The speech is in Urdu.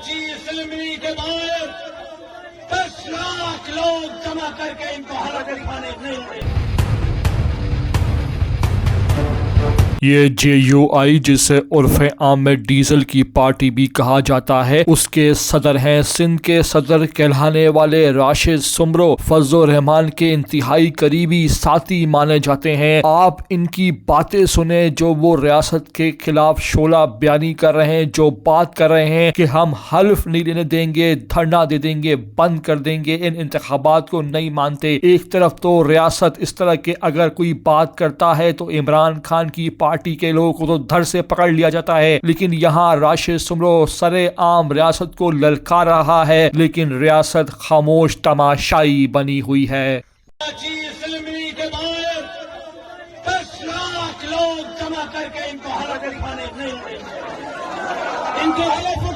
کراچی اسمبلی کے باہر 10 لاکھ لوگ جمع کر کے ان کو حلقہ دکھانے نہیں ہوئے۔ یہ JUI جسے عرف عام میں ڈیزل کی پارٹی بھی کہا جاتا ہے، اس کے صدر ہیں سندھ کے صدر کہلانے والے راشد سمرو۔ فضل الرحمان کے انتہائی قریبی ساتھی مانے جاتے ہیں۔ آپ ان کی باتیں سنیں جو وہ ریاست کے خلاف شعلہ بیانی کر رہے ہیں، جو بات کر رہے ہیں کہ ہم حلف نہیں لینے دیں گے، دھرنا دے دیں گے، بند کر دیں گے، ان انتخابات کو نہیں مانتے۔ ایک طرف تو ریاست اس طرح کے اگر کوئی بات کرتا ہے تو عمران خان کی پارٹی کے لوگوں کو تو دھر سے پکڑ لیا جاتا ہے، لیکن یہاں راشد سمرو سرے عام ریاست کو للکار رہا ہے، لیکن ریاست خاموش تماشائی بنی ہوئی ہے۔ کراچی اسمبلی کے باہر 10 لاکھ لوگ جمع کر کے ان کو حلقہ دکھانے نہیں ہوئے۔ ان کو حلف